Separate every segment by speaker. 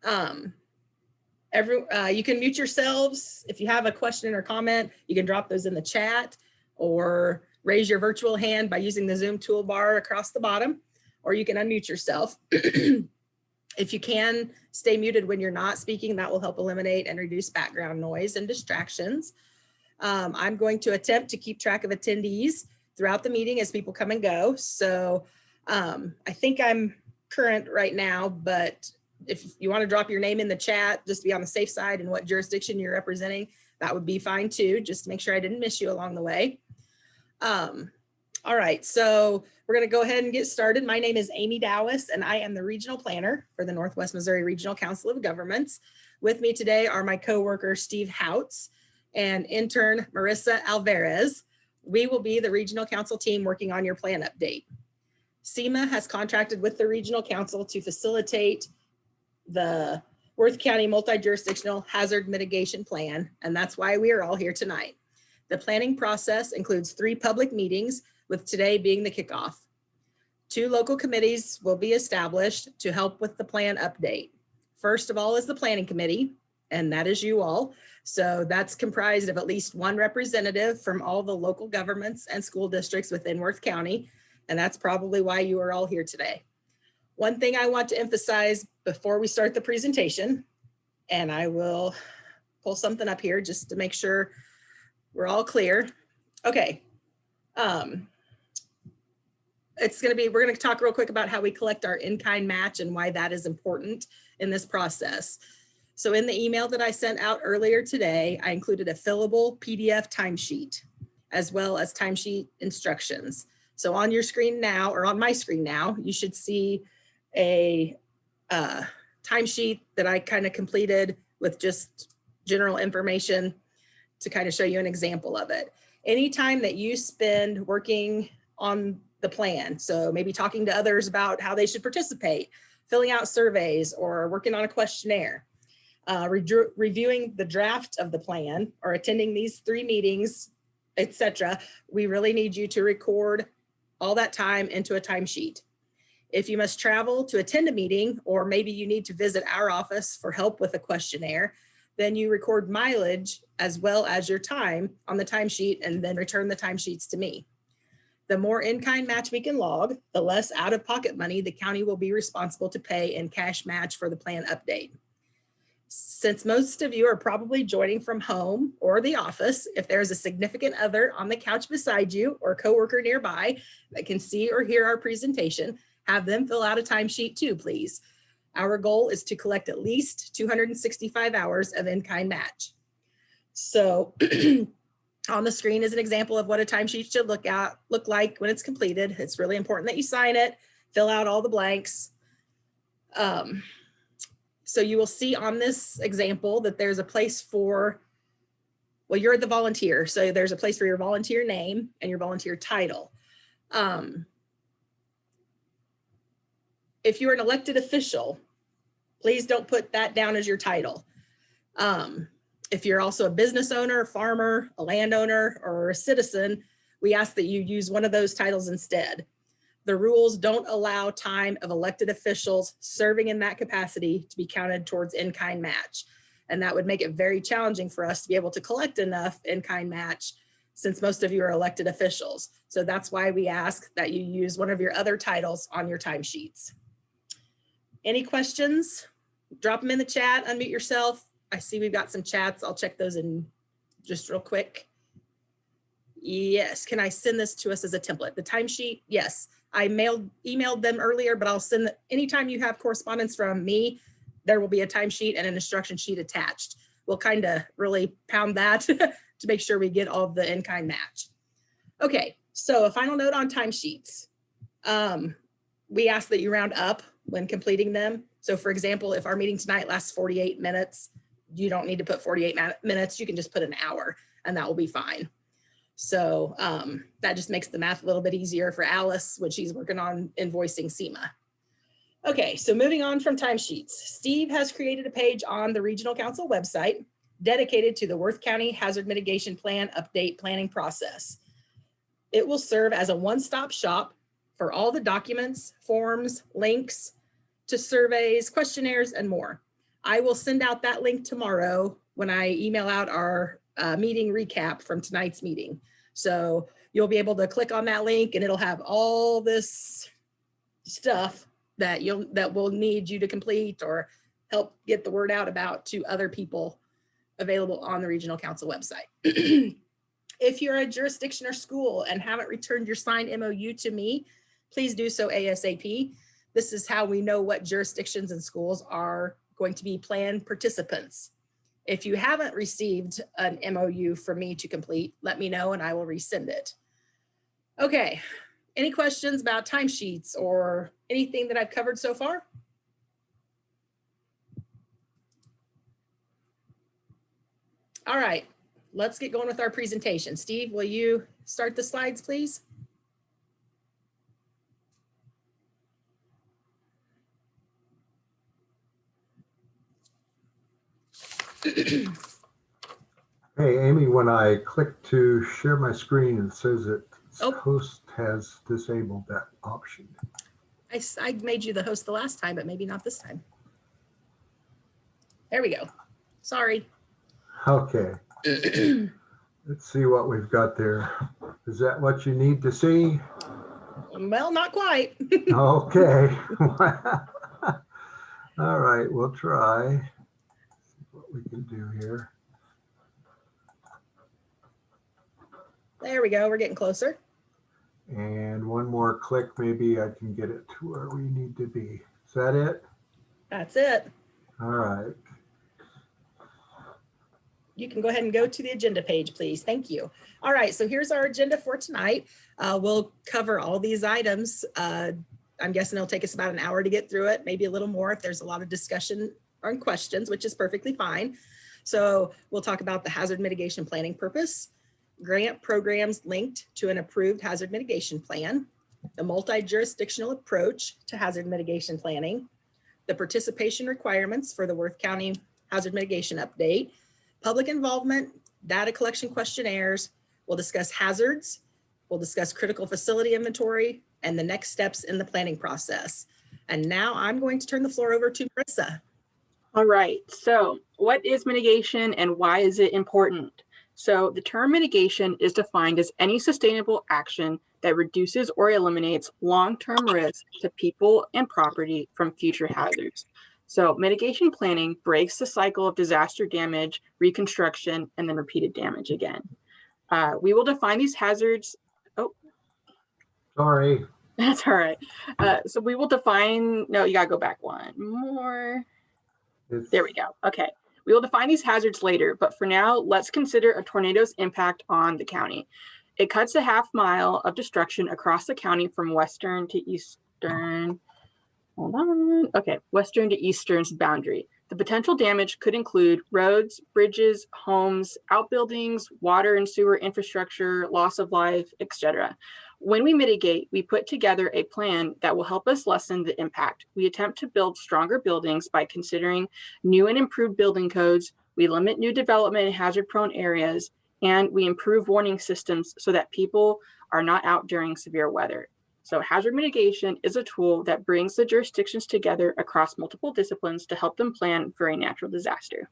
Speaker 1: Um, you can mute yourselves. If you have a question or comment, you can drop those in the chat or raise your virtual hand by using the Zoom toolbar across the bottom, or you can unmute yourself. If you can stay muted when you're not speaking, that will help eliminate and reduce background noise and distractions. I'm going to attempt to keep track of attendees throughout the meeting as people come and go. So I think I'm current right now, but if you want to drop your name in the chat, just to be on the safe side and what jurisdiction you're representing, that would be fine too, just to make sure I didn't miss you along the way. All right, so we're going to go ahead and get started. My name is Amy Dowis, and I am the regional planner for the Northwest Missouri Regional Council of Governments. With me today are my coworker, Steve Houts, and intern, Marissa Alvarez. We will be the regional council team working on your plan update. SEMA has contracted with the regional council to facilitate the Worth County Multi-jurisdictional hazard mitigation plan, and that's why we are all here tonight. The planning process includes 3 public meetings, with today being the kickoff. 2 local committees will be established to help with the plan update. First of all is the planning committee, and that is you all. So that's comprised of at least 1 representative from all the local governments and school districts within Worth County, and that's probably why you are all here today. One thing I want to emphasize before we start the presentation, and I will pull something up here just to make sure we're all clear. Okay. We're going to talk real quick about how we collect our in-kind match and why that is important in this process. So in the email that I sent out earlier today, I included a fillable PDF timesheet, as well as timesheet instructions. So on your screen now, or on my screen now, you should see a timesheet that I kind of completed with just general information to kind of show you an example of it. Anytime that you spend working on the plan, so maybe talking to others about how they should participate, filling out surveys, or working on a questionnaire, reviewing the draft of the plan, or attending these 3 meetings, etc., we really need you to record all that time into a timesheet. If you must travel to attend a meeting, or maybe you need to visit our office for help with a questionnaire, then you record mileage as well as your time on the timesheet and then return the timesheets to me. The more in-kind match we can log, the less out-of-pocket money the county will be responsible to pay in cash match for the plan update. Since most of you are probably joining from home or the office, if there's a significant other on the couch beside you or coworker nearby that can see or hear our presentation, have them fill out a timesheet too, please. Our goal is to collect at least 265 hours of in-kind match. So on the screen is an example of what a timesheet should look like when it's completed. It's really important that you sign it, fill out all the blanks. So you will see on this example that there's a place for, well, you're the volunteer. So there's a place for your volunteer name and your volunteer title. If you're an elected official, please don't put that down as your title. If you're also a business owner, a farmer, a landowner, or a citizen, we ask that you use one of those titles instead. The rules don't allow time of elected officials serving in that capacity to be counted towards in-kind match. And that would make it very challenging for us to be able to collect enough in-kind match since most of you are elected officials. So that's why we ask that you use one of your other titles on your timesheets. Any questions? Drop them in the chat, unmute yourself. I see we've got some chats. I'll check those in just real quick. Yes, can I send this to us as a template? The timesheet, yes. I emailed them earlier, but I'll send, anytime you have correspondence from me, there will be a timesheet and an instruction sheet attached. We'll kind of really pound that to make sure we get all of the in-kind match. Okay, so a final note on timesheets. We ask that you round up when completing them. So for example, if our meeting tonight lasts 48 minutes, you don't need to put 48 minutes, you can just put an hour and that will be fine. So that just makes the math a little bit easier for Alice when she's working on invoicing SEMA. Okay, so moving on from timesheets, Steve has created a page on the Regional Council website dedicated to the Worth County Hazard Mitigation Plan update planning process. It will serve as a one-stop shop for all the documents, forms, links to surveys, questionnaires, and more. I will send out that link tomorrow when I email out our meeting recap from tonight's meeting. So you'll be able to click on that link and it'll have all this stuff that will need you to complete or help get the word out about to other people available on the Regional Council website. If you're a jurisdiction or school and haven't returned your signed MOU to me, please do so ASAP. This is how we know what jurisdictions and schools are going to be plan participants. If you haven't received an MOU from me to complete, let me know and I will resend it. Okay, any questions about timesheets or anything that I've covered so far? All right, let's get going with our presentation. Steve, will you start the slides, please?
Speaker 2: Hey, Amy, when I click to share my screen, it says that host has disabled that option.
Speaker 1: I made you the host the last time, but maybe not this time. There we go. Sorry.
Speaker 2: Okay. Let's see what we've got there. Is that what you need to see?
Speaker 1: Well, not quite.
Speaker 2: Okay. All right, we'll try. See what we can do here.
Speaker 1: There we go. We're getting closer.
Speaker 2: And one more click, maybe I can get it to where we need to be. Is that it?
Speaker 1: That's it.
Speaker 2: All right.
Speaker 1: You can go ahead and go to the agenda page, please. Thank you. All right, so here's our agenda for tonight. We'll cover all these items. I'm guessing it'll take us about an hour to get through it, maybe a little more if there's a lot of discussion or questions, which is perfectly fine. So we'll talk about the hazard mitigation planning purpose, grant programs linked to an approved hazard mitigation plan, the multi-jurisdictional approach to hazard mitigation planning, the participation requirements for the Worth County Hazard Mitigation Update, public involvement, data collection questionnaires. We'll discuss hazards. We'll discuss critical facility inventory and the next steps in the planning process. And now I'm going to turn the floor over to Marissa.
Speaker 3: All right, so what is mitigation and why is it important? So the term mitigation is defined as any sustainable action that reduces or eliminates long-term risk to people and property from future hazards. So mitigation planning breaks the cycle of disaster damage, reconstruction, and then repeated damage again. We will define these hazards. Oh,
Speaker 2: sorry.
Speaker 3: That's all right. So we will define, no, you gotta go back one more. There we go. Okay. We will define these hazards later, but for now, let's consider a tornado's impact on the county. It cuts a half mile of destruction across the county from western to eastern. Hold on. Okay, western to eastern's boundary. The potential damage could include roads, bridges, homes, outbuildings, water and sewer infrastructure, loss of life, etc. When we mitigate, we put together a plan that will help us lessen the impact. We attempt to build stronger buildings by considering new and improved building codes. We limit new development in hazard-prone areas, and we improve warning systems so that people are not out during severe weather. So hazard mitigation is a tool that brings the jurisdictions together across multiple disciplines to help them plan for a natural disaster.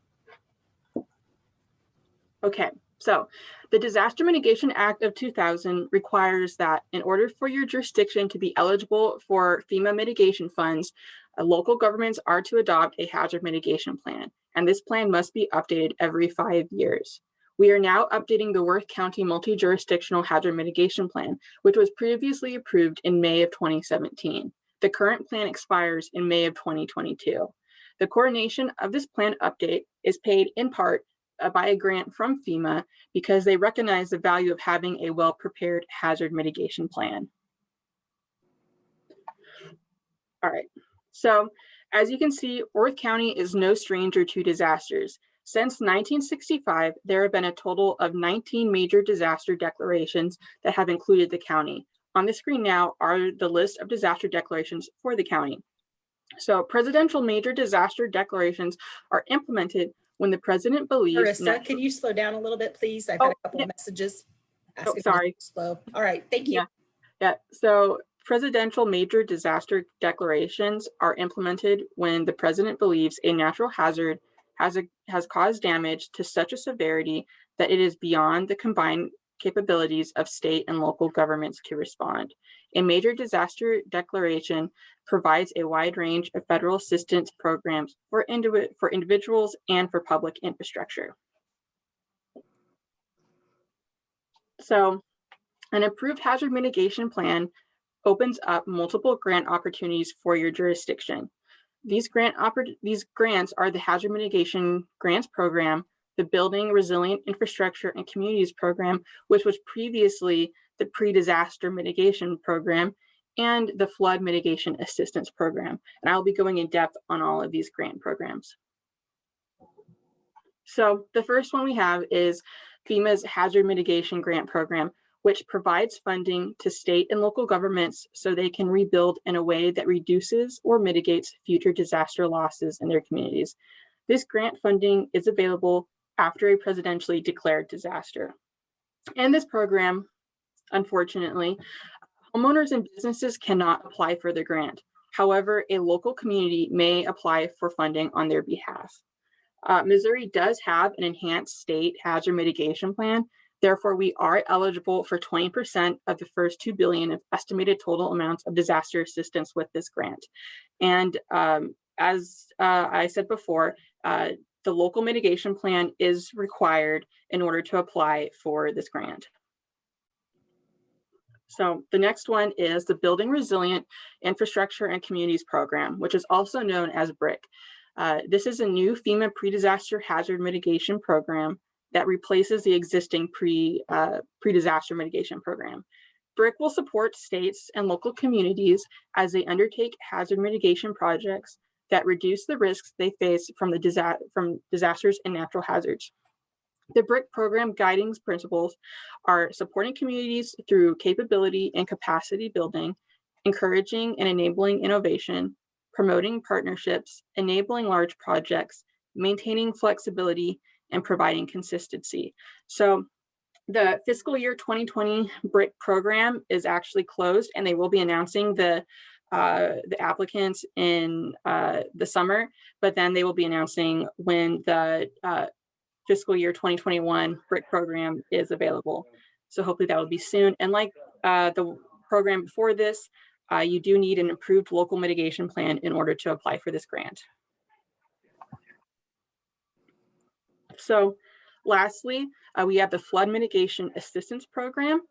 Speaker 3: Okay, so the Disaster Mitigation Act of 2000 requires that in order for your jurisdiction to be eligible for FEMA mitigation funds, local governments are to adopt a hazard mitigation plan, and this plan must be updated every 5 years. We are now updating the Worth County Multi-Jurisdictional Hazard Mitigation Plan, which was previously approved in May of 2017. The current plan expires in May of 2022. The coordination of this plan update is paid in part by a grant from FEMA because they recognize the value of having a well-prepared hazard mitigation plan. All right, so as you can see, Worth County is no stranger to disasters. Since 1965, there have been a total of 19 major disaster declarations that have included the county. On the screen now are the list of disaster declarations for the county. So presidential major disaster declarations are implemented when the president believes—
Speaker 1: Marissa, can you slow down a little bit, please? I've had a couple of messages asking me to slow. All right, thank you.
Speaker 3: Yeah. So Presidential major disaster declarations are implemented when the president believes a natural hazard has caused damage to such a severity that it is beyond the combined capabilities of state and local governments to respond. A major disaster declaration provides a wide range of federal assistance programs for individuals and for public infrastructure. So, an approved hazard mitigation plan opens up multiple grant opportunities for your jurisdiction. These grants are the Hazard Mitigation Grants Program, the Building Resilient Infrastructure and Communities Program, which was previously the Pre-Disaster Mitigation Program, and the Flood Mitigation Assistance Program. And I'll be going in depth on all of these grant programs. So the first one we have is FEMA's Hazard Mitigation Grant Program, which provides funding to state and local governments so they can rebuild in a way that reduces or mitigates future disaster losses in their communities. This grant funding is available after a presidentially declared disaster. And this program, unfortunately, homeowners and businesses cannot apply for the grant. However, a local community may apply for funding on their behalf. Missouri does have an enhanced state hazard mitigation plan. Therefore, we are eligible for 20% of the first $2 billion of estimated total amounts of disaster assistance with this grant. And as I said before, the local mitigation plan is required in order to apply for this grant. So the next one is the Building Resilient Infrastructure and Communities Program, which is also known as BRIC. This is a new FEMA pre-disaster hazard mitigation program that replaces the existing pre-disaster mitigation program. BRIC will support states and local communities as they undertake hazard mitigation projects that reduce the risks they face from disasters and natural hazards. The BRIC program guiding principles are supporting communities through capability and capacity building, encouraging and enabling innovation, promoting partnerships, enabling large projects, maintaining flexibility, and providing consistency. So the fiscal year 2020 BRIC program is actually closed, and they will be announcing the applicants in the summer, but then they will be announcing when the fiscal year 2021 BRIC program is available. So hopefully that will be soon. And like the program before this, you do need an approved local mitigation plan in order to apply for this grant. So lastly, we have the Flood Mitigation Assistance Program.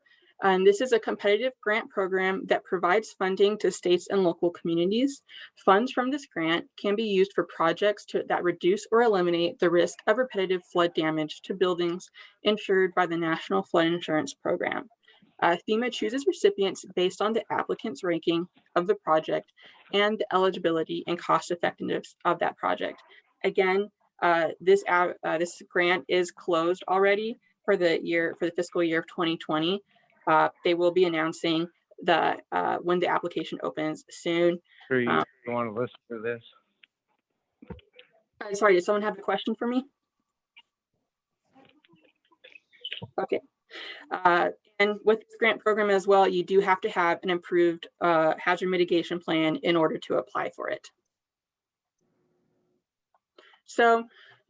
Speaker 3: And this is a competitive grant program that provides funding to states and local communities. Funds from this grant can be used for projects that reduce or eliminate the risk of repetitive flood damage to buildings insured by the National Flood Insurance Program. FEMA chooses recipients based on the applicant's ranking of the project and the eligibility and cost effectiveness of that project. Again, this grant is closed already for the fiscal year of 2020. They will be announcing when the application opens soon.
Speaker 4: Sure, you want to listen to this?
Speaker 3: Sorry, does someone have a question for me? Okay. And with this grant program as well, you do have to have an approved hazard mitigation plan in order to apply for it. So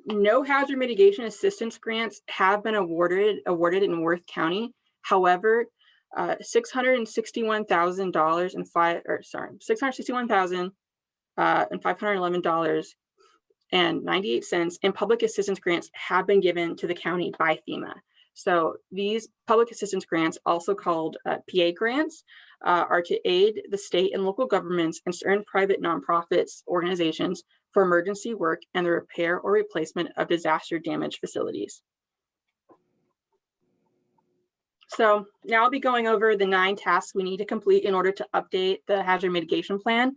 Speaker 3: no hazard mitigation assistance grants have been awarded in Worth County. However, $661,511.98 in public assistance grants have been given to the county by FEMA. So these public assistance grants, also called PA grants, are to aid the state and local governments and certain private nonprofits organizations for emergency work and the repair or replacement of disaster damaged facilities. So now I'll be going over the 9 tasks we need to complete in order to update the hazard mitigation plan.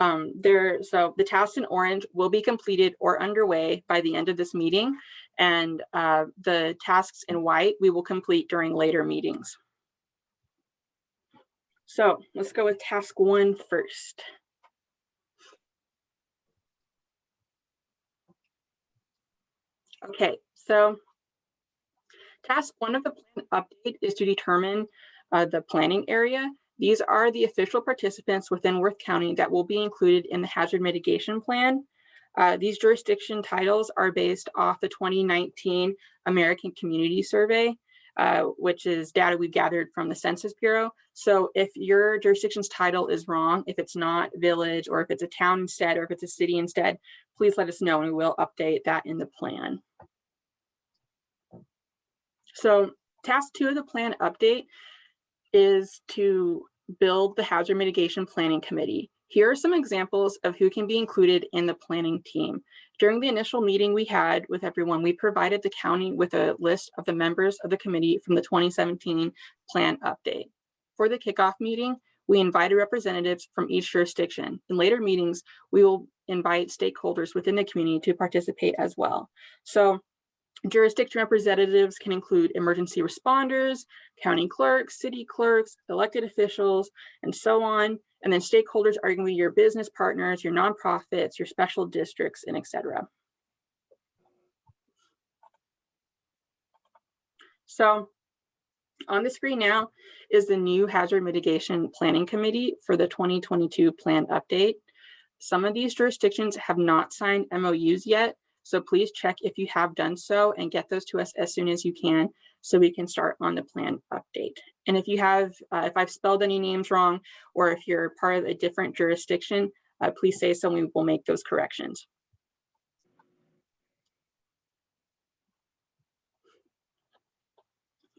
Speaker 3: So the tasks in orange will be completed or underway by the end of this meeting, and the tasks in white we will complete during later meetings. So let's go with task 1 first. Okay, so task 1 of the plan update is to determine the planning area. These are the official participants within Worth County that will be included in the hazard mitigation plan. These jurisdiction titles are based off the 2019 American Community Survey, which is data we gathered from the Census Bureau. So if your jurisdiction's title is wrong, if it's not village, or if it's a town instead, or if it's a city instead, please let us know and we will update that in the plan. So task 2 of the plan update is to build the hazard mitigation planning committee. Here are some examples of who can be included in the planning team. During the initial meeting we had with everyone, we provided the county with a list of the members of the committee from the 2017 plan update. For the kickoff meeting, we invited representatives from each jurisdiction. In later meetings, we will invite stakeholders within the community to participate as well. So jurisdiction representatives can include emergency responders, county clerks, city clerks, elected officials, and so on. And then stakeholders are going to be your business partners, your nonprofits, your special districts, and et cetera. So on the screen now is the new Hazard Mitigation Planning Committee for the 2022 plan update. Some of these jurisdictions have not signed MOUs yet, so please check if you have done so and get those to us as soon as you can so we can start on the plan update. And if you have, if I've spelled any names wrong, or if you're part of a different jurisdiction, please say so and we will make those corrections.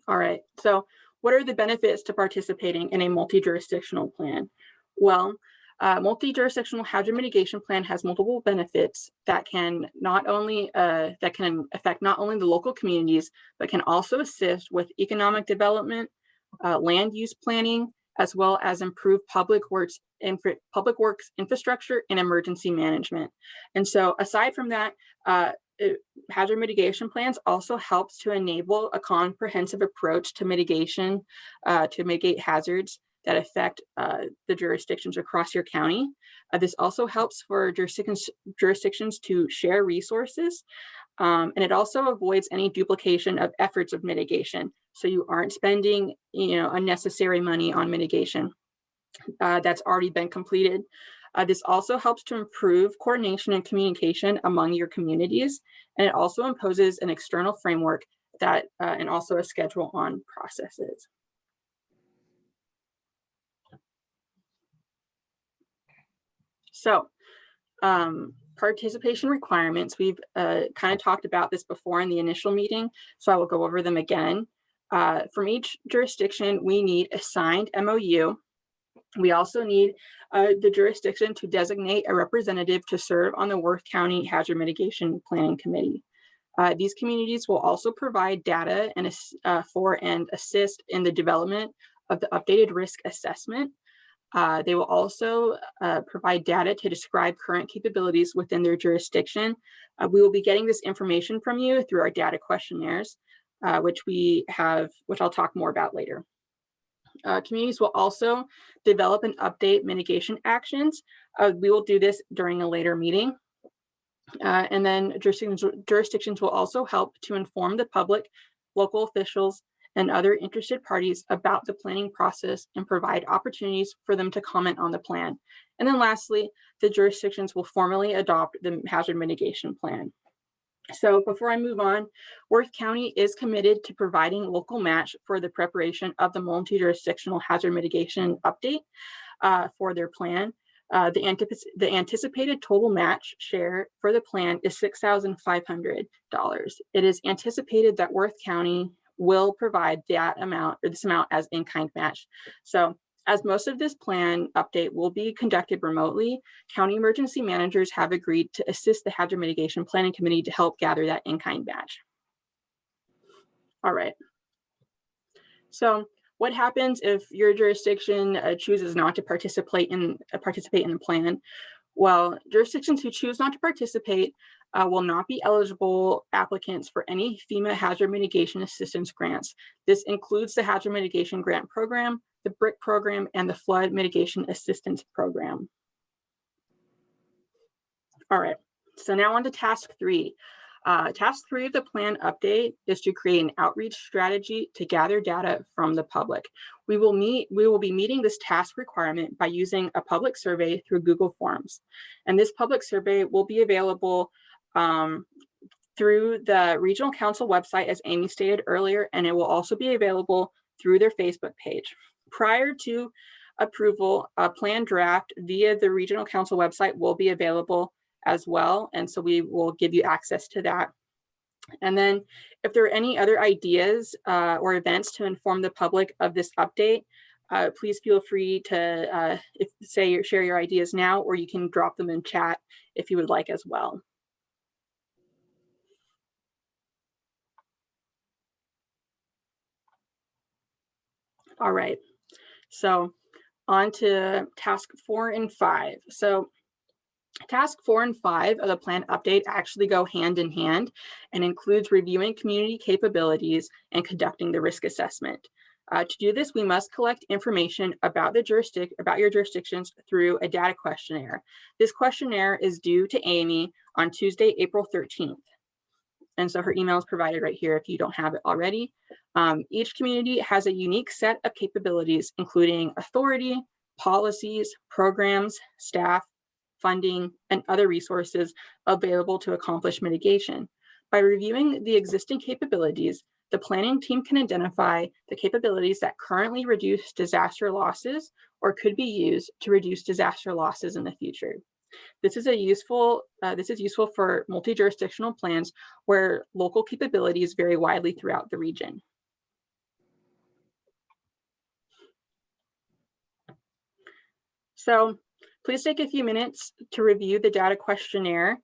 Speaker 3: All right, so what are the benefits to participating in a multi-jurisdictional plan? Well, multi-jurisdictional hazard mitigation plan has multiple benefits that can not only affect not only the local communities, but can also assist with economic development, land use planning, as well as improve public works infrastructure and emergency management. And so aside from that, hazard mitigation plans also helps to enable a comprehensive approach to mitigation, to mitigate hazards that affect the jurisdictions across your county. This also helps for jurisdictions to share resources, and it also avoids any duplication of efforts of mitigation. So you aren't spending, unnecessary money on mitigation that's already been completed. This also helps to improve coordination and communication among your communities, and it also imposes an external framework that and also a schedule on processes. So participation requirements, we've kind of talked about this before in the initial meeting, so I will go over them again. From each jurisdiction, we need a signed MOU. We also need the jurisdiction to designate a representative to serve on the Worth County Hazard Mitigation Planning Committee. These communities will also provide data and for and assist in the development of the updated risk assessment. They will also provide data to describe current capabilities within their jurisdiction. We will be getting this information from you through our data questionnaires, which I'll talk more about later. Communities will also develop and update mitigation actions. We will do this during a later meeting. And then jurisdictions will also help to inform the public, local officials, and other interested parties about the planning process and provide opportunities for them to comment on the plan. And then lastly, the jurisdictions will formally adopt the hazard mitigation plan. So before I move on, Worth County is committed to providing local match for the preparation of the multi-jurisdictional hazard mitigation update for their plan. The anticipated total match share for the plan is $6,500. It is anticipated that Worth County will provide that amount or this amount as in-kind match. So as most of this plan update will be conducted remotely, county emergency managers have agreed to assist the Hazard Mitigation Planning Committee to help gather that in-kind match. All right. So what happens if your jurisdiction chooses not to participate in the plan? Well, jurisdictions who choose not to participate will not be eligible applicants for any FEMA hazard mitigation assistance grants. This includes the Hazard Mitigation Grant Program, the BRIC program, and the Flood Mitigation Assistance Program. All right, so now on to task 3. Task 3 of the plan update is to create an outreach strategy to gather data from the public. We will be meeting this task requirement by using a public survey through Google Forms. And this public survey will be available through the Regional Council website, as Amy stated earlier, and it will also be available through their Facebook page. Prior to approval, a plan draft via the Regional Council website will be available as well. And so we will give you access to that. And then if there are any other ideas or events to inform the public of this update, please feel free to share your ideas now, or you can drop them in chat if you would like as well. All right, so on to task 4 and 5. So task 4 and 5 of the plan update actually go hand in hand and includes reviewing community capabilities and conducting the risk assessment. To do this, we must collect information about your jurisdictions through a data questionnaire. This questionnaire is due to Amy on Tuesday, April 13th. And so her email is provided right here if you don't have it already. Each community has a unique set of capabilities, including authority, policies, programs, staff, funding, and other resources available to accomplish mitigation. By reviewing the existing capabilities, the planning team can identify the capabilities that currently reduce disaster losses or could be used to reduce disaster losses in the future. This is useful for multi-jurisdictional plans where local capabilities vary widely throughout the region. So please take a few minutes to review the data questionnaire.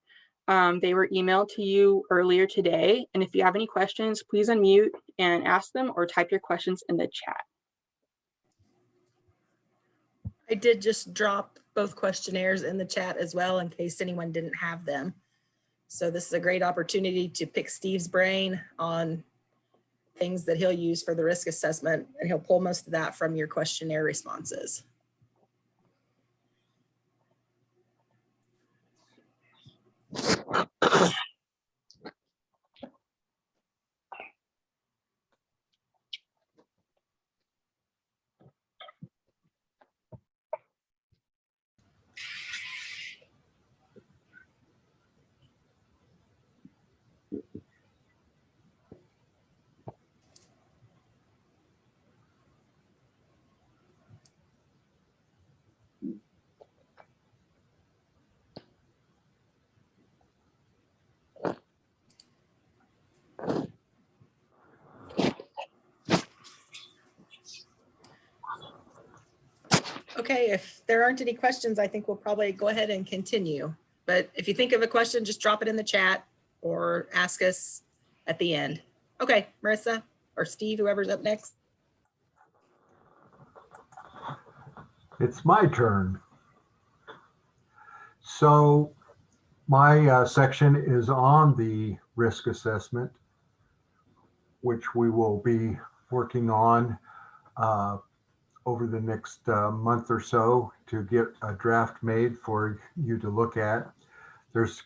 Speaker 3: They were emailed to you earlier today. And if you have any questions, please unmute and ask them or type your questions in the chat.
Speaker 1: I did just drop both questionnaires in the chat as well in case anyone didn't have them. So this is a great opportunity to pick Steve's brain on things that he'll use for the risk assessment, and he'll pull most of that from your questionnaire responses. Okay, if there aren't any questions, I think we'll probably go ahead and continue. But if you think of a question, just drop it in the chat or ask us at the end. Okay, Marissa or Steve, whoever's up next.
Speaker 2: It's my turn. So my section is on the risk assessment, which we will be working on over the next month or so to get a draft made for you to look at. There's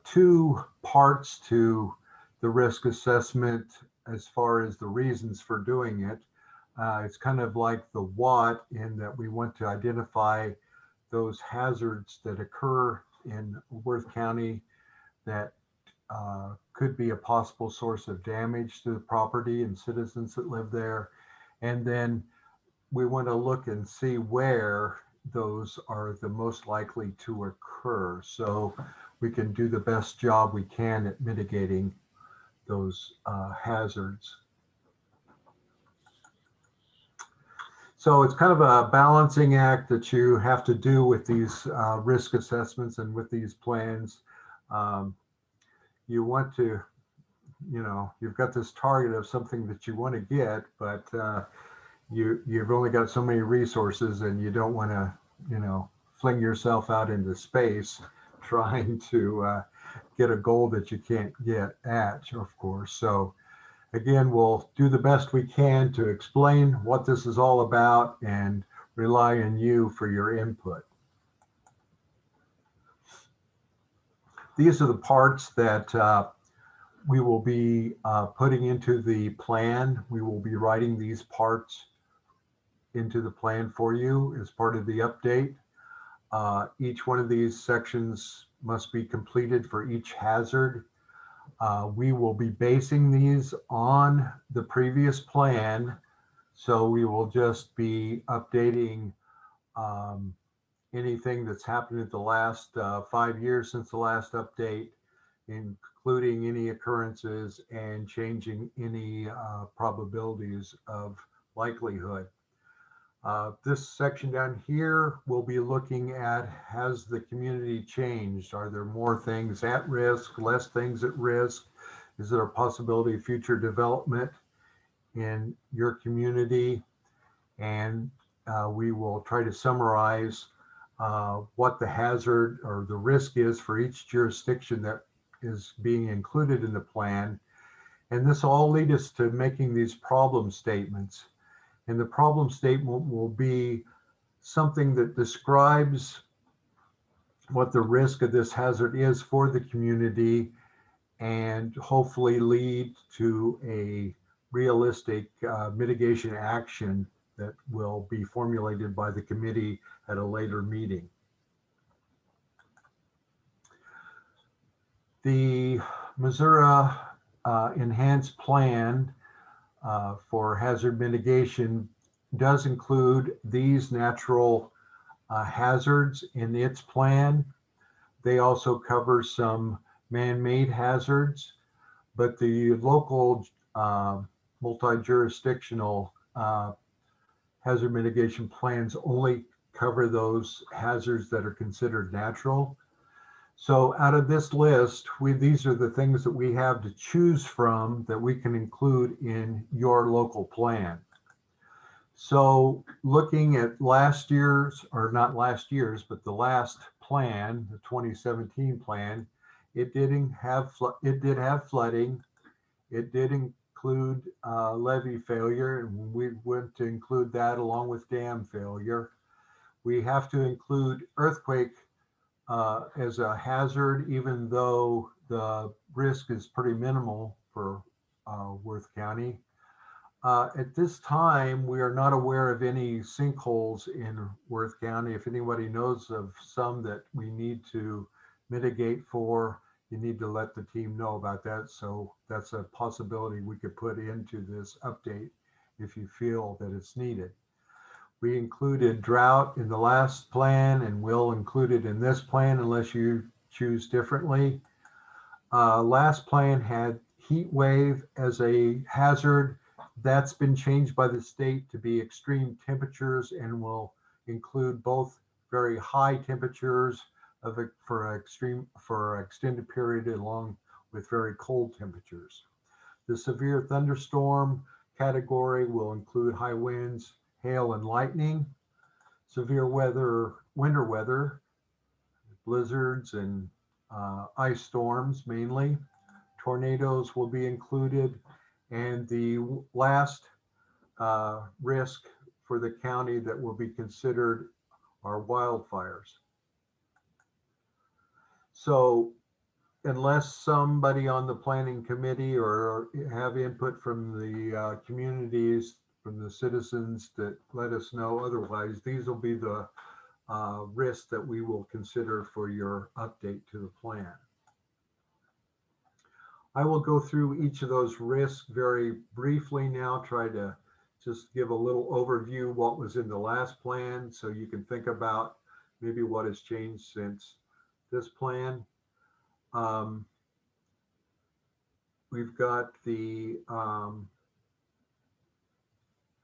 Speaker 2: 2 parts to the risk assessment as far as the reasons for doing it. It's kind of like the what, in that we want to identify those hazards that occur in Worth County that could be a possible source of damage to the property and citizens that live there. And then we want to look and see where those are the most likely to occur, so we can do the best job we can at mitigating those hazards. So it's kind of a balancing act that you have to do with these risk assessments and with these plans. You want to, you've got this target of something that you want to get, but you've only got so many resources, and you don't want to, fling yourself out into space trying to get a goal that you can't get at, of course. So again, we'll do the best we can to explain what this is all about and rely on you for your input. These are the parts that we will be putting into the plan. We will be writing these parts into the plan for you as part of the update. Each one of these sections must be completed for each hazard. We will be basing these on the previous plan, so we will just be updating anything that's happened in the last 5 years since the last update, including any occurrences and changing any probabilities of likelihood. This section down here will be looking at, has the community changed? Are there more things at risk, less things at risk? Is there a possibility of future development in your community? And we will try to summarize what the hazard or the risk is for each jurisdiction that is being included in the plan. And this will all lead us to making these problem statements. And the problem statement will be something that describes what the risk of this hazard is for the community and hopefully lead to a realistic mitigation action that will be formulated by the committee at a later meeting. The Missouri Enhanced Plan for hazard mitigation does include these natural hazards in its plan. They also cover some man-made hazards, but the local multi-jurisdictional hazard mitigation plans only cover those hazards that are considered natural. So out of this list, these are the things that we have to choose from that we can include in your local plan. So looking at last year's, or not last year's, but the last plan, the 2017 plan, it did have flooding. It did include levee failure, and we went to include that along with dam failure. We have to include earthquake as a hazard, even though the risk is pretty minimal for Worth County. At this time, we are not aware of any sinkholes in Worth County. If anybody knows of some that we need to mitigate for, you need to let the team know about that. So that's a possibility we could put into this update if you feel that it's needed. We included drought in the last plan and will include it in this plan unless you choose differently. Last plan had heat wave as a hazard. That's been changed by the state to be extreme temperatures and will include both very high temperatures for an extended period along with very cold temperatures. The severe thunderstorm category will include high winds, hail and lightning, severe weather, winter weather, blizzards and ice storms mainly. Tornadoes will be included. And the last risk for the county that will be considered are wildfires. So unless somebody on the planning committee or have input from the communities, from the citizens that let us know otherwise, these will be the risks that we will consider for your update to the plan. I will go through each of those risks very briefly now, try to just give a little overview what was in the last plan so you can think about maybe what has changed since this plan. We've got the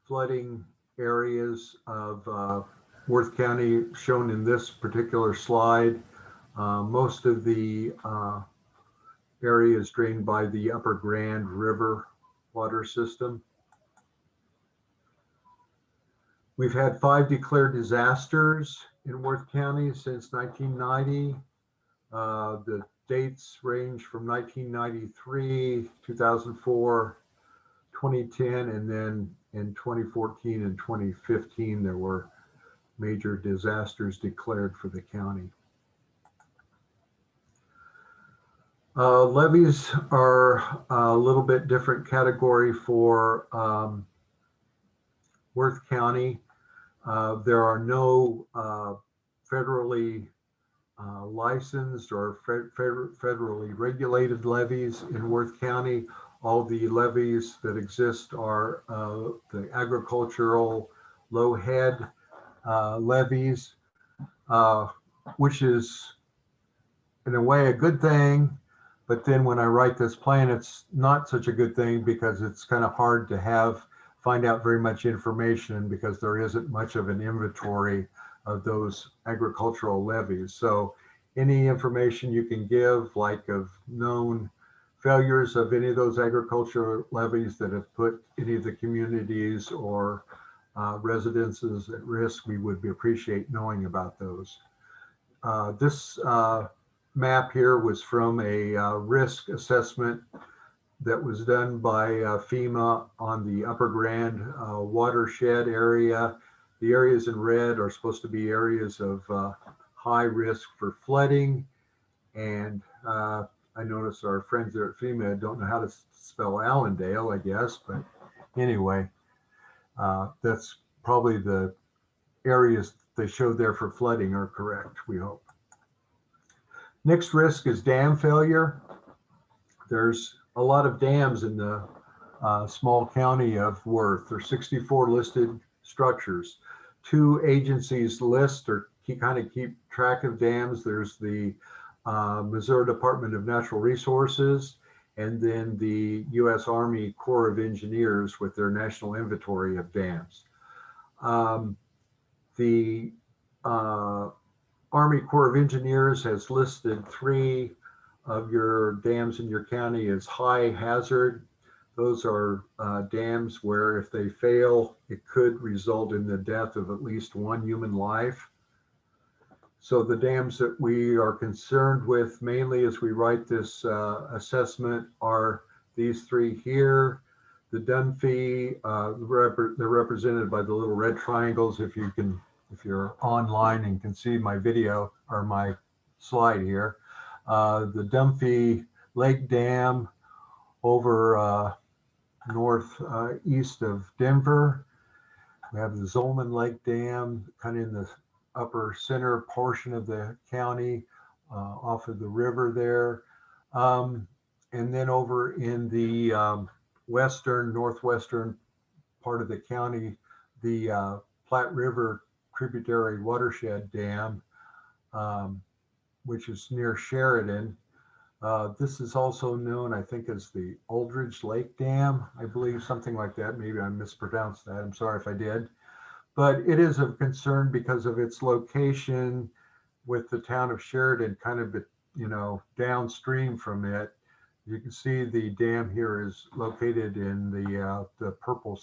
Speaker 2: flooding areas of Worth County shown in this particular slide. Most of the area is drained by the Upper Grand River water system. We've had 5 declared disasters in Worth County since 1990. The dates range from 1993, 2004, 2010, and then in 2014 and 2015, there were major disasters declared for the county. Levies are a little bit different category for Worth County. There are no federally licensed or federally regulated levies in Worth County. All the levies that exist are the agricultural low head levies, which is in a way a good thing. But then when I write this plan, it's not such a good thing because it's kind of hard to find out very much information because there isn't much of an inventory of those agricultural levies. So any information you can give, like of known failures of any of those agricultural levies that have put any of the communities or residences at risk, we would appreciate knowing about those. This map here was from a risk assessment that was done by FEMA on the Upper Grand watershed area. The areas in red are supposed to be areas of high risk for flooding. And I notice our friends there at FEMA don't know how to spell Allendale, I guess. But anyway, that's probably the areas they showed there for flooding are correct, we hope. Next risk is dam failure. There's a lot of dams in the small county of Worth. There's 64 listed structures. 2 agencies list or kind of keep track of dams. There's the Missouri Department of Natural Resources and then the U.S. Army Corps of Engineers with their national inventory of dams. The Army Corps of Engineers has listed 3 of your dams in your county as high hazard. Those are dams where if they fail, it could result in the death of at least 1 human life. So the dams that we are concerned with mainly as we write this assessment are these 3 here. The Dunphy, they're represented by the little red triangles. If you're online and can see my video or my slide here, the Dunphy Lake Dam over northeast of Denver. We have the Zolman Lake Dam kind of in the upper center portion of the county off of the river there. And then over in the northwestern part of the county, the Platte River Tributary Watershed Dam, which is near Sheridan. This is also known, I think, as the Aldridge Lake Dam, I believe, something like that. Maybe I mispronounced that. I'm sorry if I did. But it is of concern because of its location with the town of Sheridan kind of, downstream from it. You can see the dam here is located in the purple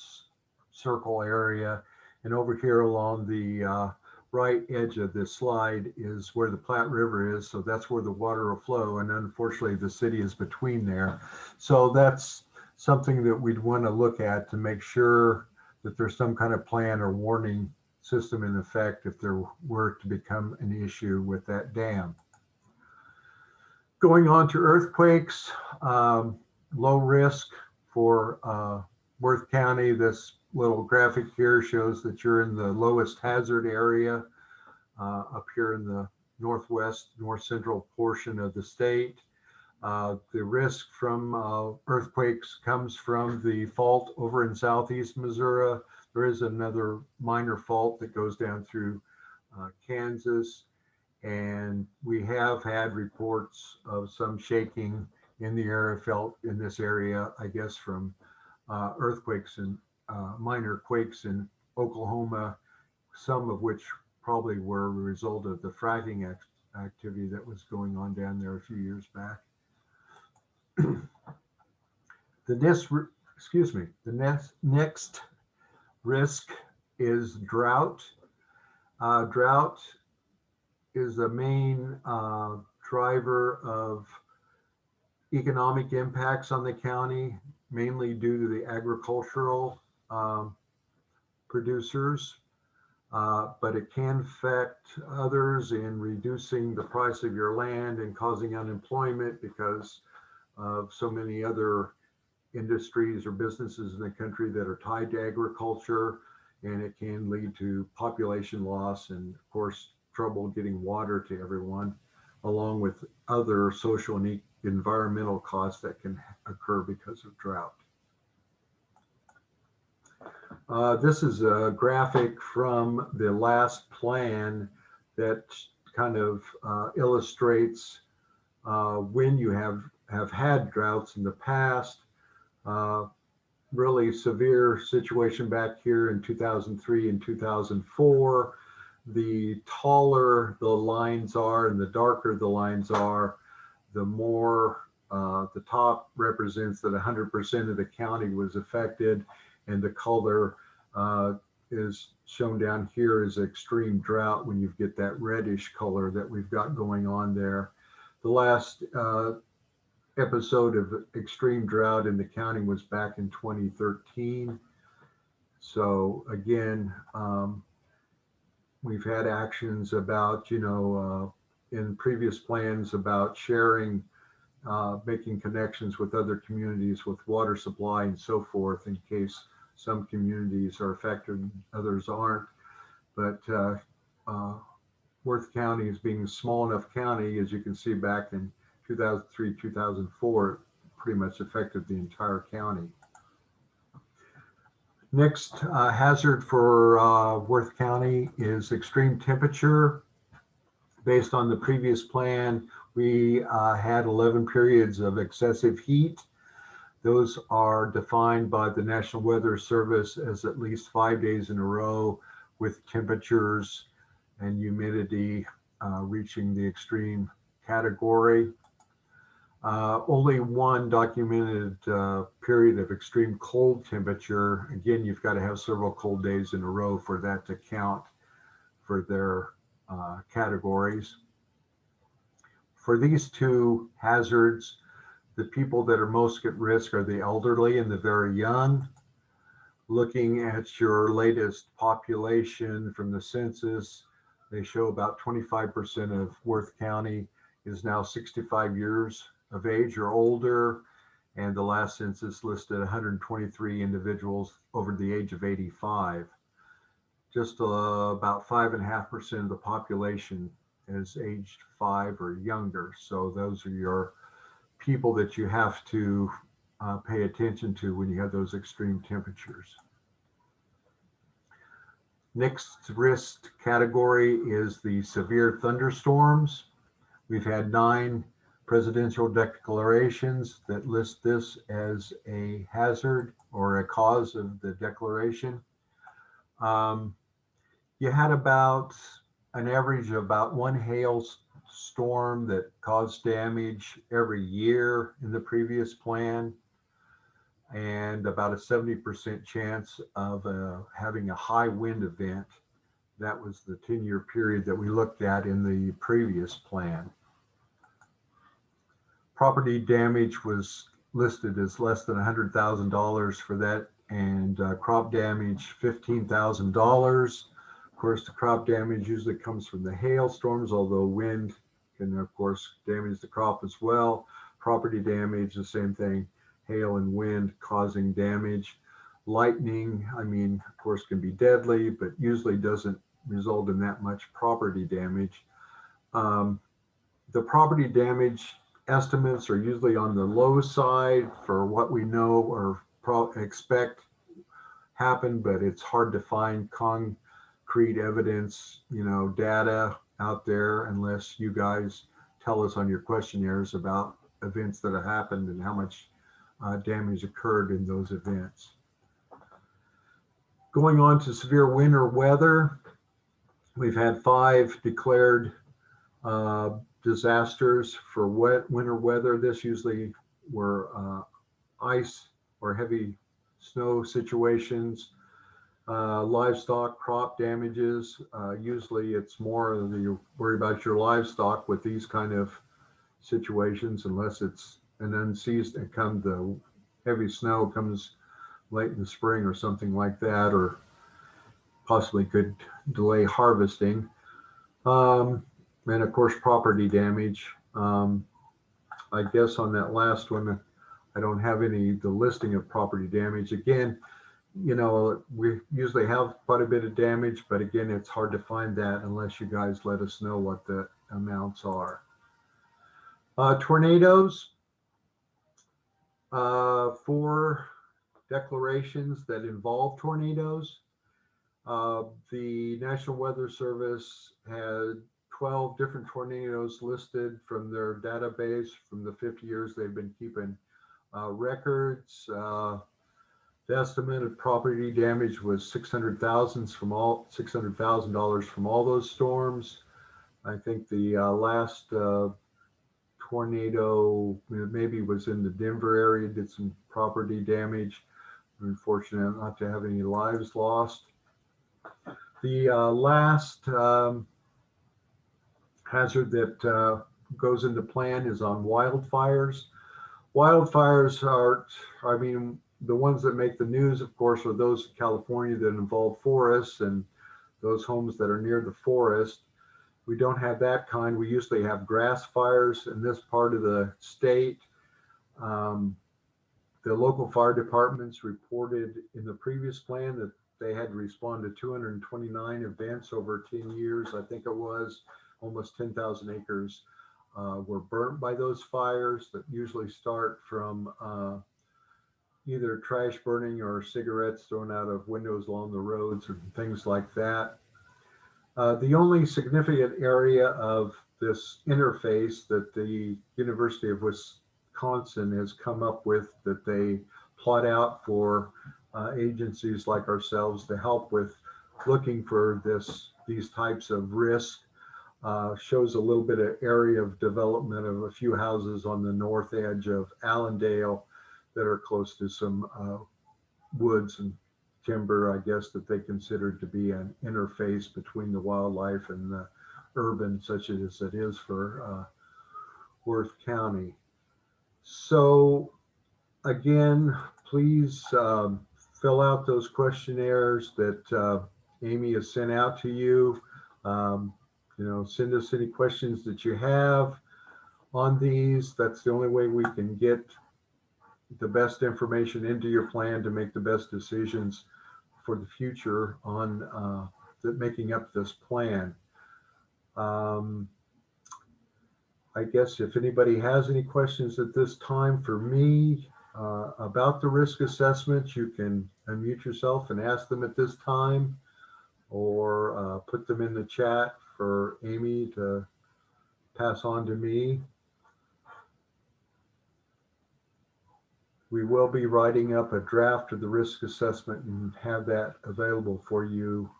Speaker 2: circle area. And over here along the right edge of this slide is where the Platte River is. So that's where the water will flow. And unfortunately, the city is between there. So that's something that we'd want to look at to make sure that there's some kind of plan or warning system in effect if there were to become an issue with that dam. Going on to earthquakes, low risk for Worth County. This little graphic here shows that you're in the lowest hazard area up here in the north central portion of the state. The risk from earthquakes comes from the fault over in southeast Missouri. There is another minor fault that goes down through Kansas. And we have had reports of some shaking in the area felt in this area, I guess, from earthquakes and minor quakes in Oklahoma, some of which probably were a result of the fracking activity that was going on down there a few years back. The next risk is drought. Drought is the main driver of economic impacts on the county, mainly due to the agricultural producers. but it can affect others in reducing the price of your land and causing unemployment because of so many other industries or businesses in the country that are tied to agriculture, and it can lead to population loss and, of course, trouble getting water to everyone, along with other social and environmental costs that can occur because of drought. This is a graphic from the last plan that kind of illustrates when you have had droughts in the past. Really severe situation back here in 2003 and 2004. The taller the lines are and the darker the lines are, the more the top represents that 100% of the county was affected, and the color is shown down here as extreme drought when you get that reddish color that we've got going on there. The last episode of extreme drought in the county was back in 2013. So again, we've had actions about, in previous plans about sharing, making connections with other communities with water supply and so forth, in case some communities are affected and others aren't. But Worth County, is being a small enough county, as you can see back in 2003, 2004, pretty much affected the entire county. Next hazard for Worth County is extreme temperature. Based on the previous plan, we had 11 periods of excessive heat. Those are defined by the National Weather Service as at least 5 days in a row with temperatures and humidity reaching the extreme category. Only one documented period of extreme cold temperature. Again, you've got to have several cold days in a row for that to count for their categories. For these two hazards, the people that are most at risk are the elderly and the very young. Looking at your latest population from the census, they show about 25% of Worth County is now 65 years of age or older, and the last census listed 123 individuals over the age of 85. Just about 5.5% of the population is aged 5 or younger. So those are your people that you have to pay attention to when you have those extreme temperatures. Next risk category is the severe thunderstorms. We've had 9 presidential declarations that list this as a hazard or a cause of the declaration. You had about an average of about 1 hail storm that caused damage every year in the previous plan, and about a 70% chance of having a high wind event. That was the 10-year period that we looked at in the previous plan. Property damage was listed as less than $100,000 for that, and crop damage $15,000. Of course, the crop damage usually comes from the hailstorms, although wind can, of course, damage the crop as well. Property damage, the same thing, hail and wind causing damage. Lightning, of course, can be deadly, but usually doesn't result in that much property damage. The property damage estimates are usually on the low side for what we know or expect happened, but it's hard to find concrete evidence, data out there, unless you guys tell us on your questionnaires about events that have happened and how much damage occurred in those events. Going on to severe winter weather, we've had 5 declared disasters for wet winter weather. This usually were ice or heavy snow situations, livestock crop damages. Usually it's more of you worry about your livestock with these kind of situations, unless it's an unseasoned, the heavy snow comes late in the spring or something like that, or possibly could delay harvesting. And of course, property damage. I guess on that last one, I don't have the listing of property damage. Again, you know, we usually have quite a bit of damage, but again, it's hard to find that unless you guys let us know what the amounts are. Tornadoes, 4 declarations that involve tornadoes. The National Weather Service had 12 different tornadoes listed from their database from the 50 years they've been keeping records. The estimated property damage was $600,000 from all those storms. I think the last tornado maybe was in the Denver area, did some property damage. We're fortunate not to have any lives lost. The last hazard that goes into plan is on wildfires. Wildfires are, I mean, the ones that make the news, of course, are those in California that involve forests and those homes that are near the forest. We don't have that kind. We usually have grass fires in this part of the state. The local fire departments reported in the previous plan that they had to respond to 229 events over 10 years. I think it was almost 10,000 acres were burnt by those fires that usually start from either trash burning or cigarettes thrown out of windows along the roads and things like that. The only significant area of this interface that the University of Wisconsin has come up with that they plot out for agencies like ourselves to help with looking for these types of risk shows a little bit of area of development of a few houses on the north edge of Allendale that are close to some woods and timber, I guess, that they consider to be an interface between the wildlife and the urban, such as it is for Worth County. So again, please fill out those questionnaires that Amy has sent out to you. You know, send us any questions that you have on these. That's the only way we can get the best information into your plan to make the best decisions for the future on making up this plan. I guess if anybody has any questions at this time for me about the risk assessment, you can unmute yourself and ask them at this time, or put them in the chat for Amy to pass on to me. We will be writing up a draft of the risk assessment and have that available for you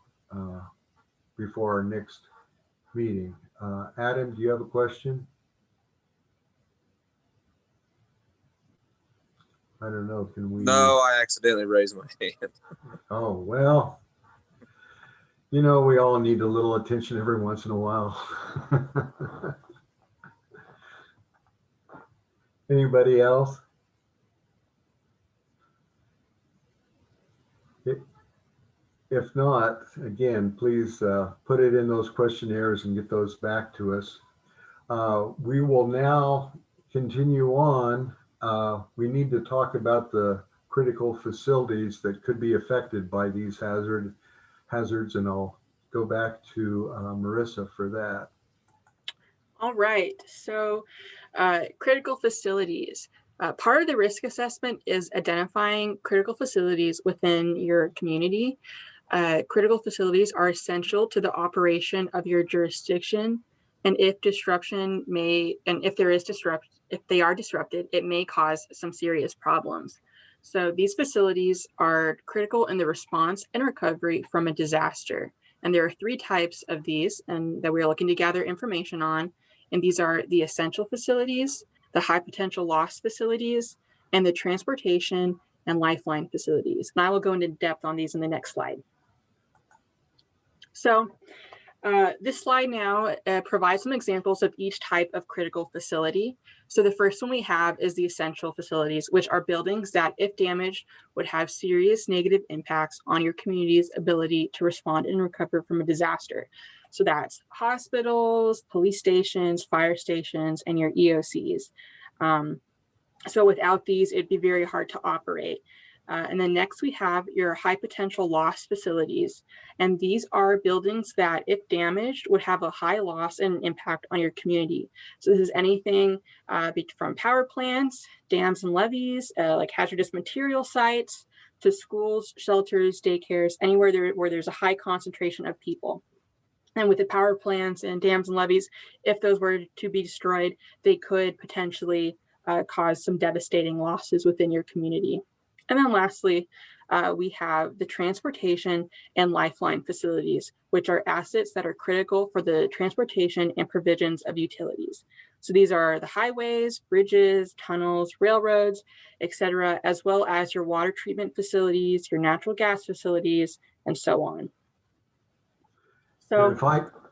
Speaker 2: before our next meeting. Adam, do you have a question? I don't know, can we?
Speaker 5: No, I accidentally raised my hand.
Speaker 2: Oh, well, you know, we all need a little attention every once in a while. Anybody else? If not, again, please put it in those questionnaires and get those back to us. We will now continue on. We need to talk about the critical facilities that could be affected by these hazards, and I'll go back to Marissa for that.
Speaker 3: All right, so critical facilities. Part of the risk assessment is identifying critical facilities within your community. Critical facilities are essential to the operation of your jurisdiction, and if they are disrupted, it may cause some serious problems. So these facilities are critical in the response and recovery from a disaster. And there are 3 types of these and that we're looking to gather information on. And these are the essential facilities, the high potential loss facilities, and the transportation and lifeline facilities. And I will go into depth on these in the next slide. So This slide now provides some examples of each type of critical facility. So the first one we have is the essential facilities, which are buildings that, if damaged, would have serious negative impacts on your community's ability to respond and recover from a disaster. So that's hospitals, police stations, fire stations, and your EOCs. So without these, it'd be very hard to operate. And then next we have your high potential loss facilities. And these are buildings that, if damaged, would have a high loss and impact on your community. So this is anything from power plants, dams and levees, like hazardous material sites, to schools, shelters, daycares, anywhere where there's a high concentration of people. And with the power plants and dams and levees, if those were to be destroyed, they could potentially cause some devastating losses within your community. And then lastly, we have the transportation and lifeline facilities, which are assets that are critical for the transportation and provisions of utilities. So these are the highways, bridges, tunnels, railroads, etc., as well as your water treatment facilities, your natural gas facilities, and so on. So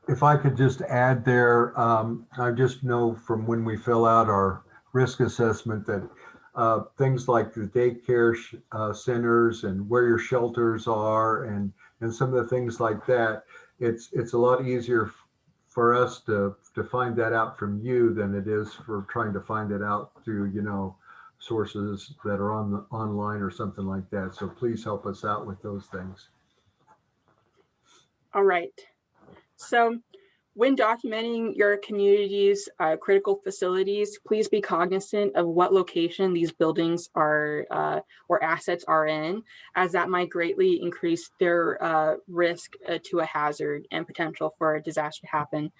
Speaker 2: if I could just add there, I just know from when we fill out our risk assessment that things like the daycare centers and where your shelters are and some of the things like that, it's a lot easier for us to find that out from you than it is for trying to find it out through, sources that are online or something like that. So please help us out with those things.
Speaker 3: All right. So when documenting your community's critical facilities, please be cognizant of what location these buildings are or assets are in, as that might greatly increase their risk to a hazard and potential for a disaster to happen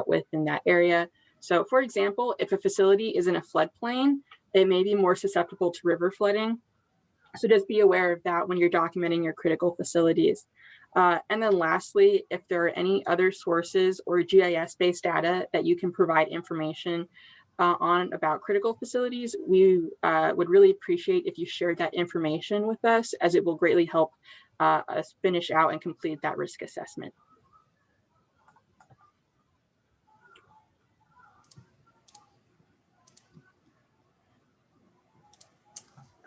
Speaker 3: within that area. So for example, if a facility is in a floodplain, it may be more susceptible to river flooding. So just be aware of that when you're documenting your critical facilities. And then lastly, if there are any other sources or GIS-based data that you can provide information on about critical facilities, we would really appreciate if you shared that information with us, as it will greatly help us finish out and complete that risk assessment.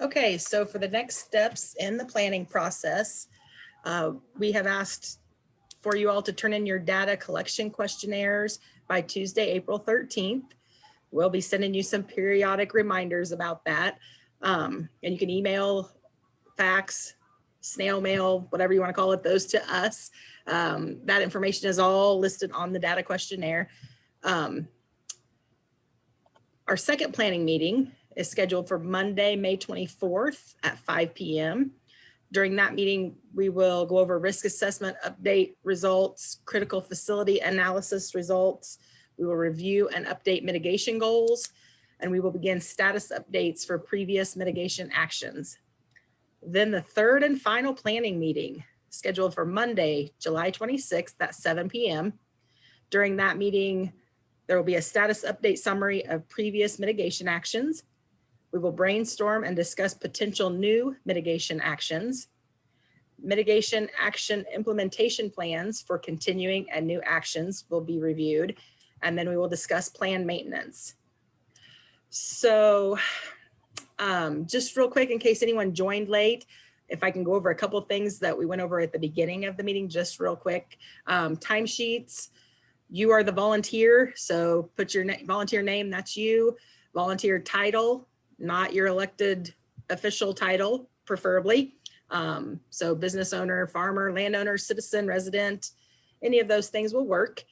Speaker 1: Okay, so for the next steps in the planning process, we have asked for you all to turn in your data collection questionnaires by Tuesday, April 13th. We'll be sending you some periodic reminders about that. And you can email, fax, snail mail, whatever you want to call it, those to us. That information is all listed on the data questionnaire. Our second planning meeting is scheduled for Monday, May 24th at 5 p.m. During that meeting, we will go over risk assessment update results, critical facility analysis results. We will review and update mitigation goals, and we will begin status updates for previous mitigation actions. Then the third and final planning meeting, scheduled for Monday, July 26th at 7 p.m. During that meeting, there will be a status update summary of previous mitigation actions. We will brainstorm and discuss potential new mitigation actions. Mitigation action implementation plans for continuing and new actions will be reviewed. And then we will discuss plan maintenance. So just real quick, in case anyone joined late, if I can go over a couple of things that we went over at the beginning of the meeting, just real quick. Timesheets, you are the volunteer. So put your volunteer name, that's you. Volunteer title, not your elected official title, preferably. So business owner, farmer, landowner, citizen, resident, any of those things will work.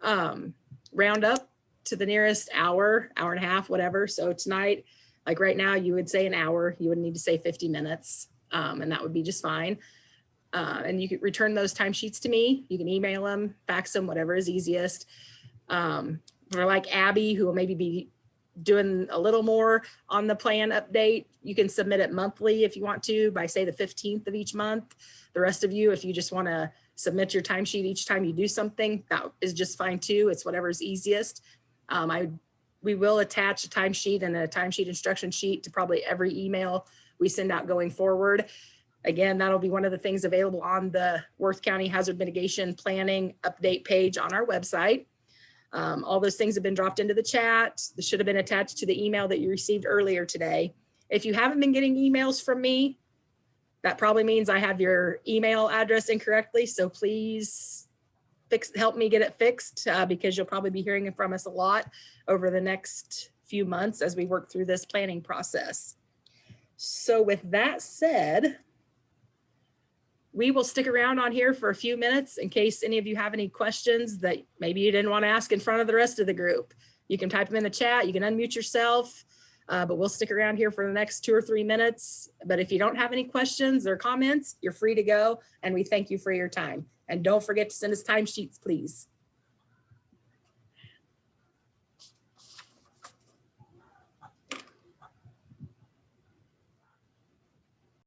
Speaker 1: Round up to the nearest hour, hour and a half, whatever. So tonight, like right now, you would say an hour, you would need to say 50 minutes, and that would be just fine. And you can return those timesheets to me. You can email them, fax them, whatever is easiest. Or like Abby, who will maybe be doing a little more on the plan update, you can submit it monthly if you want to, by say the 15th of each month. The rest of you, if you just want to submit your timesheet each time you do something, that is just fine too. It's whatever's easiest. We will attach a timesheet and a timesheet instruction sheet to probably every email we send out going forward. Again, that'll be one of the things available on the Worth County Hazard Mitigation Planning update page on our website. All those things have been dropped into the chat. This should have been attached to the email that you received earlier today. If you haven't been getting emails from me, that probably means I have your email address incorrectly. So please help me get it fixed because you'll probably be hearing from us a lot over the next few months as we work through this planning process. So with that said, we will stick around on here for a few minutes in case any of you have any questions that maybe you didn't want to ask in front of the rest of the group. You can type them in the chat, you can unmute yourself, but we'll stick around here for the next 2 or 3 minutes. But if you don't have any questions or comments, you're free to go, and we thank you for your time. And don't forget to send us timesheets, please.